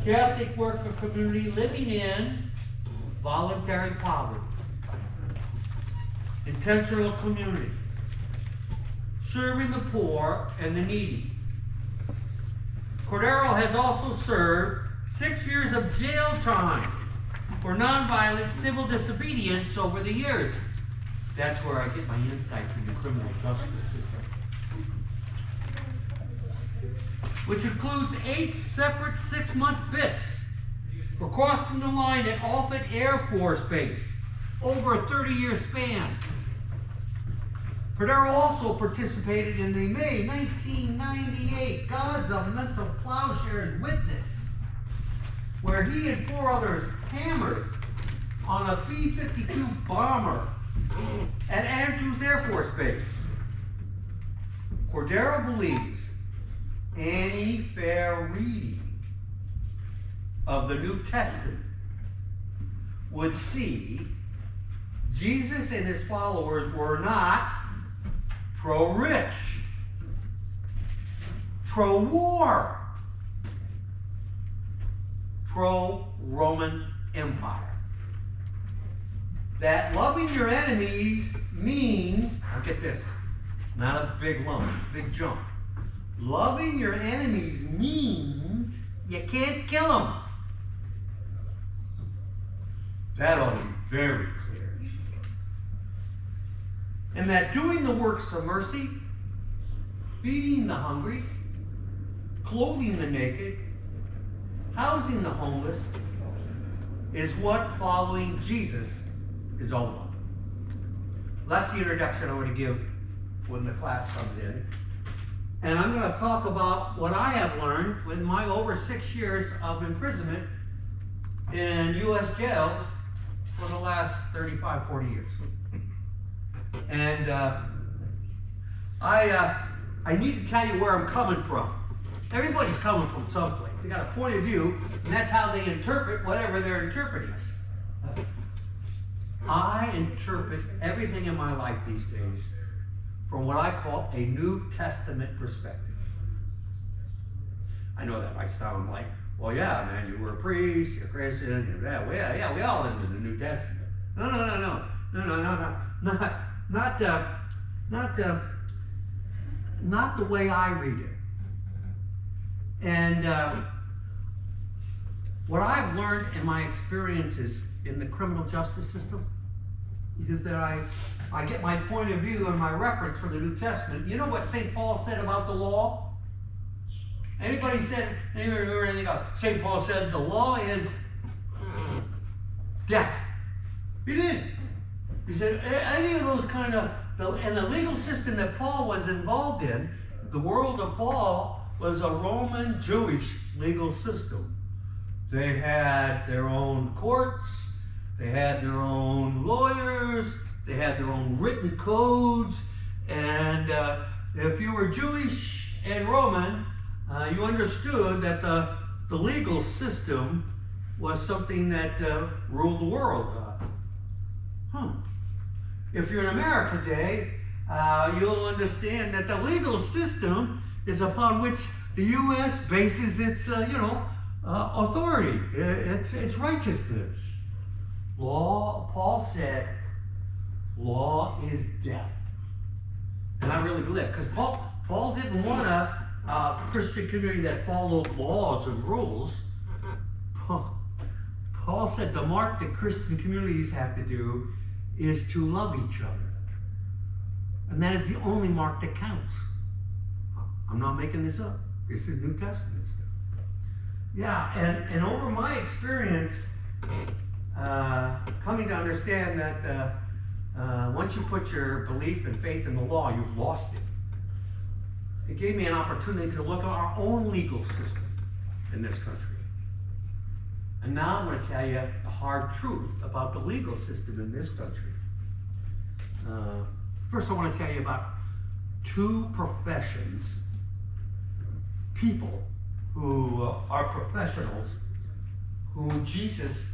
Catholic worker community living in voluntary poverty, intentional community, serving the poor and the needy. Cordaro has also served 6 years of jail time for nonviolent civil disobedience over the years. That's where I get my insights into the criminal justice system, which includes 8 separate 6-month bits for crossing the line at Offutt Air Force Base over a 30-year span. Cordaro also participated in the May 1998 Gods of Mental Plowshare's Witness, where he and 4 others hammered on a B52 Bomber at Andrews Air Force Base. Cordaro believes any fair reading of the New Testament would see Jesus and his followers were not pro-rich, pro-war, pro-Roman Empire. That loving your enemies means, now get this, it's not a big lump, big jump. Loving your enemies means you can't kill them. That ought to be very clear. And that doing the works of mercy, feeding the hungry, clothing the naked, housing the homeless, is what following Jesus is all about. That's the introduction I'm going to give when the class comes in. And I'm going to talk about what I have learned with my over 6 years of imprisonment in U.S. jails for the last 35, 40 years. And I need to tell you where I'm coming from. Everybody's coming from someplace. They got a point of view, and that's how they interpret whatever they're interpreting. I interpret everything in my life these days from what I call a New Testament perspective. I know that might sound like, well, yeah, man, you were a priest, you're a Christian, well, yeah, we all into the New Testament. No, not the way I read it. And what I've learned in my experiences in the criminal justice system is that I get my point of view and my reference for the New Testament. You know what St. Paul said about the law? Anybody remember anything about St. Paul said the law is death. He did. He said any of those kind of, and the legal system that Paul was involved in, the world of Paul was a Roman Jewish legal system. They had their own courts, they had their own lawyers, they had their own written codes, and if you were Jewish and Roman, you understood that the legal system was something that ruled the world. If you're in America today, you'll understand that the legal system is upon which the U.S. bases its, authority, its righteousness. Law, Paul said, law is death. And I really believe that, because Paul didn't want a Christian community that followed laws and rules. Paul said the mark that Christian communities have to do is to love each other. And that is the only mark that counts. I'm not making this up. This is New Testament stuff. Yeah, and over my experience, coming to understand that once you put your belief and faith in the law, you've lost it. It gave me an opportunity to look at our own legal system in this country. And now I'm going to tell you the hard truth about the legal system in this country. First, I want to tell you about 2 professions, people who are professionals who Jesus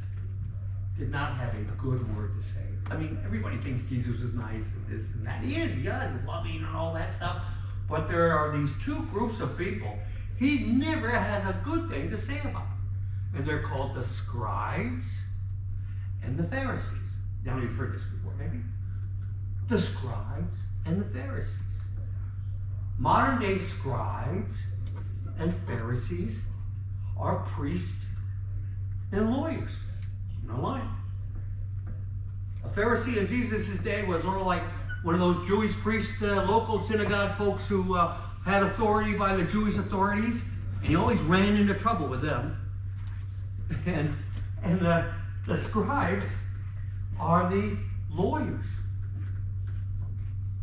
did not have a good word to say. I mean, everybody thinks Jesus was nice and this and that. He is loving and all that stuff. But there are these 2 groups of people he never has a good thing to say about. and they're called the scribes and the Pharisees. Now you've heard this before, maybe? The scribes and the Pharisees. Modern day scribes and Pharisees are priests and lawyers. No lying. A Pharisee in Jesus' day was sort of like one of those Jewish priests, local synagogue folks who had authority by the Jewish authorities, and he always ran into trouble with them. And the scribes are the lawyers.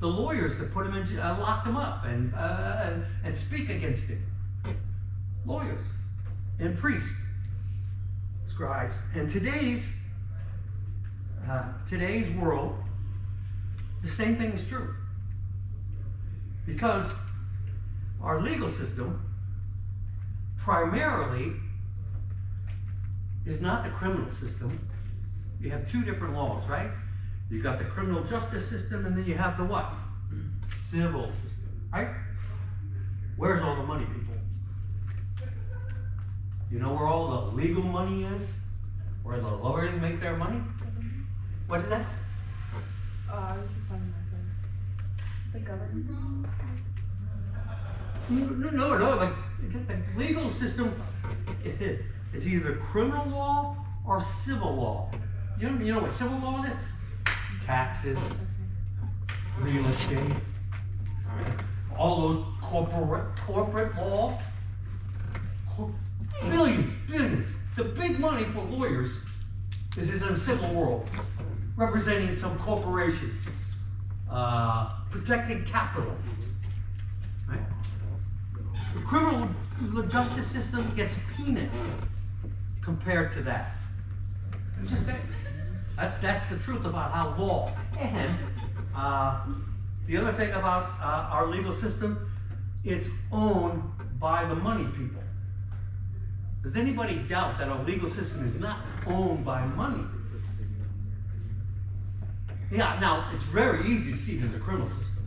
The lawyers that put him in, locked him up and speak against him. Lawyers and priests, scribes. And today's world, the same thing is true. Because our legal system primarily is not the criminal system. You have two different laws, right? You got the criminal justice system, and then you have the what? Civil system, right? Where's all the money, people? You know where all the legal money is? Where the lawyers make their money? What is that? I was just finding myself. The government? No. Like the legal system is either criminal law or civil law. You know what civil law is? Taxes, real estate, all those corporate law. Billions. The big money for lawyers is in the civil world, representing some corporations, protecting capital. Right? The criminal justice system gets peanuts compared to that. I'm just saying. That's the truth about how law. And the other thing about our legal system, it's owned by the money people. Does anybody doubt that our legal system is not owned by money? Yeah, now it's very easy to see it in the criminal system.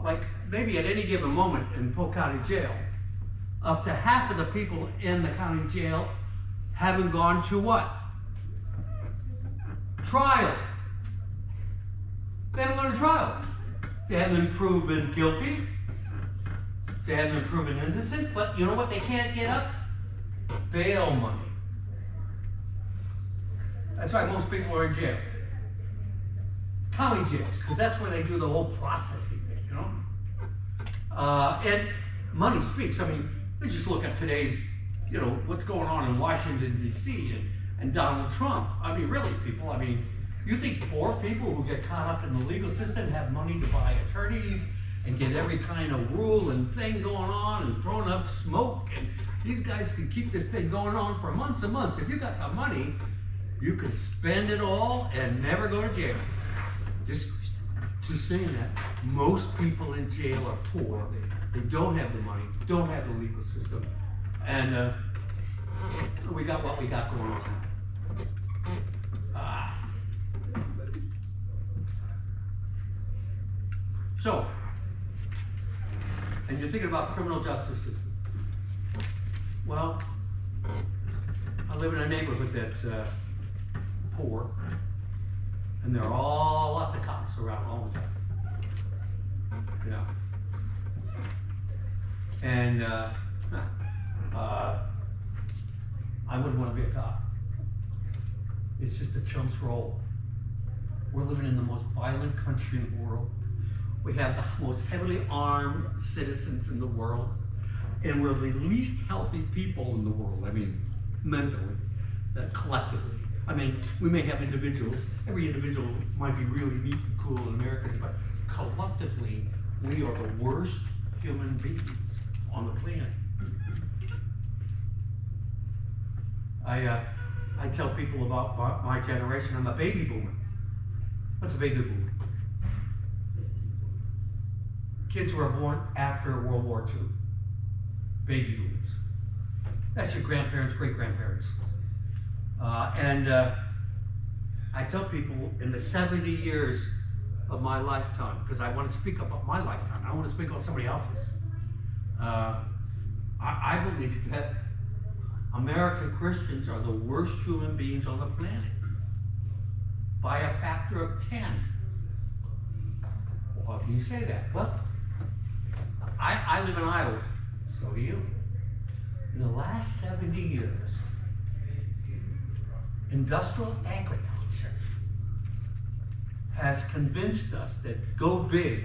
Like maybe at any given moment in Polk County Jail, up to half of the people in the county jail haven't gone to what? Trial. They haven't gone to trial. They haven't been proven guilty. They haven't been proven innocent. But you know what they can't get up? Bail money. That's why most people are in jail. County jails, because that's where they do the whole processing thing, you know? And money speaks. I mean, let's just look at today's, what's going on in Washington, D.C. and Donald Trump. I mean, really, people, you think poor people who get caught up in the legal system have money to buy attorneys and get every kind of rule and thing going on and throwing up smoke, and these guys can keep this thing going on for months and months. If you got the money, you could spend it all and never go to jail. Just saying that. Most people in jail are poor. They don't have the money, don't have the legal system. And we got what we got going on now. So, and you're thinking about criminal justice system. Well, I live in a neighborhood that's poor, and there are lots of cops around all the time. Yeah. And I wouldn't want to be a cop. It's just a chump's role. We're living in the most violent country in the world. We have the most heavily armed citizens in the world, and we're the least healthy people in the world. Mentally, collectively. We may have individuals. Every individual might be really neat and cool in Americans, but collectively, we are the worst human beings on the planet. I tell people about my generation. I'm a baby boomer. What's a baby boomer? Kids who are born after World War II. Baby boomers. That's your grandparents, great-grandparents. And I tell people in the 70 years of my lifetime, because I want to speak about my lifetime, I want to speak about somebody else's. I believe that American Christians are the worst human beings on the planet by a factor of 10. Well, how can you say that? Well, I live in Iowa, so do you. In the last 70 years, industrial agriculture has convinced us that go big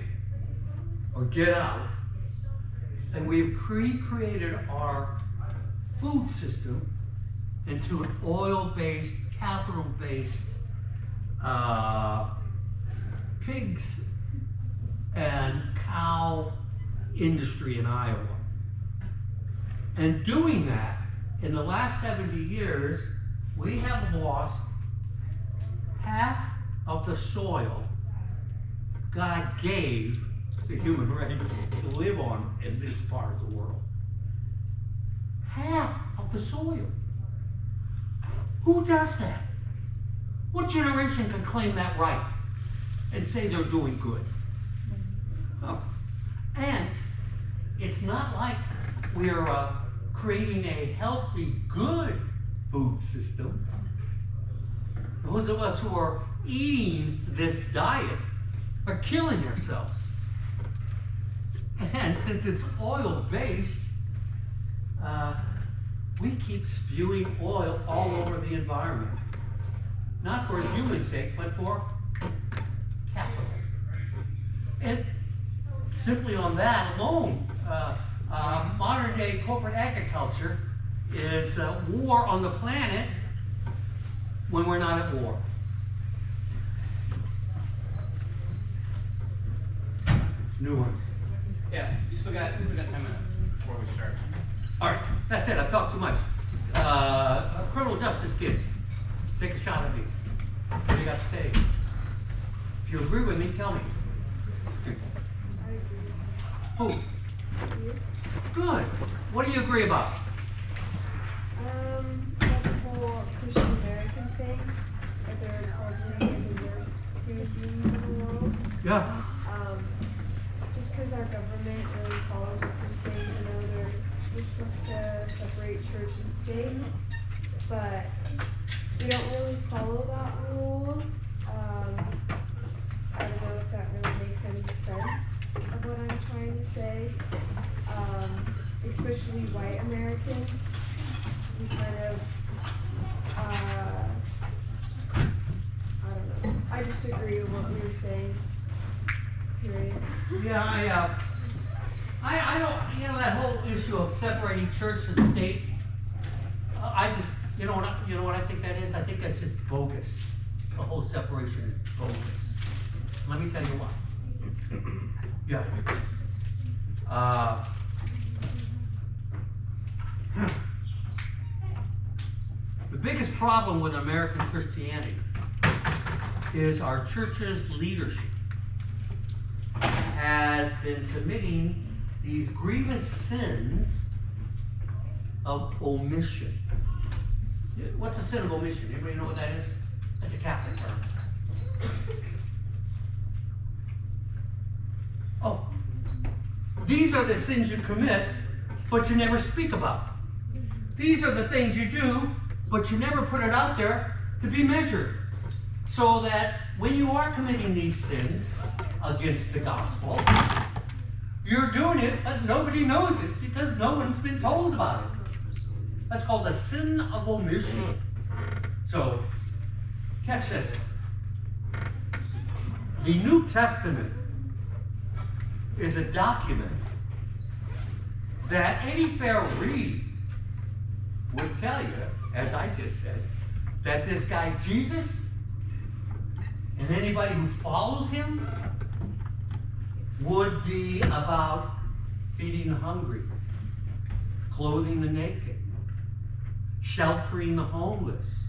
or get out, and we've created our food system into an oil-based, capital-based pigs and cow industry in Iowa. And doing that, in the last 70 years, we have lost half of the soil God gave the human race to live on in this part of the world. Half of the soil. Who does that? What generation can claim that right and say they're doing good? Oh. And it's not like we're creating a healthy, good food system. Those of us who are eating this diet are killing ourselves. And since it's oil-based, we keep spewing oil all over the environment. Not for human sake, but for capital. And simply on that alone, modern day corporate agriculture is war on the planet when we're not at war. New ones. Yes, you still got 10 minutes before we start. All right, that's it. I've talked too much. Criminal justice kids, take a shot at me. What do you got to say? If you agree with me, tell me. I agree. Who? Good. What do you agree about? The whole Christian American thing, that they're probably the worst human beings in the world. Yeah. Just because our government really follows what they're saying, we're supposed to separate church and state, but we don't really follow that rule. I don't know if that really makes any sense of what I'm trying to say. Especially white Americans, we kind of, I don't know. I just agree with what we were saying. Period. Yeah, I don't, that whole issue of separating church and state, I just, you know what I think that is? I think that's just bogus. The whole separation is bogus. Let me tell you why. Yeah. The biggest problem with American Christianity is our church's leadership has been committing these grievous sins of omission. What's a sin of omission? Anybody know what that is? That's a Catholic term. Oh, these are the sins you commit, but you never speak about. These are the things you do, but you never put it out there to be measured. So that when you are committing these sins against the gospel, you're doing it, but nobody knows it because no one's been told about it. That's called a sin of omission. So, catch this. The New Testament is a document that any fair read would tell you, as I just said, that this guy Jesus and anybody who follows him would be about feeding the hungry, clothing the naked, sheltering the homeless,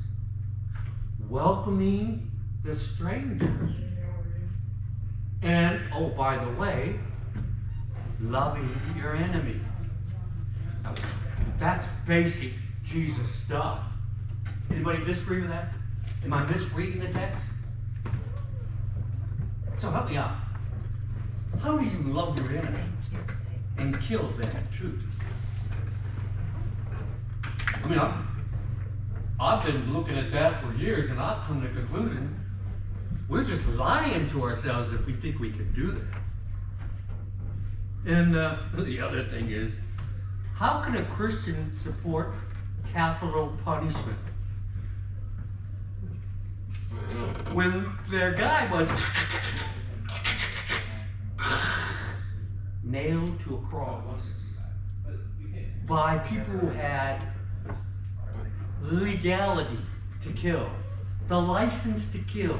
welcoming the stranger, and, oh, by the way, loving your enemy. Now, that's basic Jesus stuff. Anybody disagree with that? Am I misreading the text? So help me out. How do you love your enemy and kill them? Truth. I mean, I've been looking at that for years, and I've come to the conclusion, we're just lying to ourselves if we think we can do that. And the other thing is, how can a Christian support capital punishment when their guy was nailed to a cross by people who had legality to kill, the license to kill?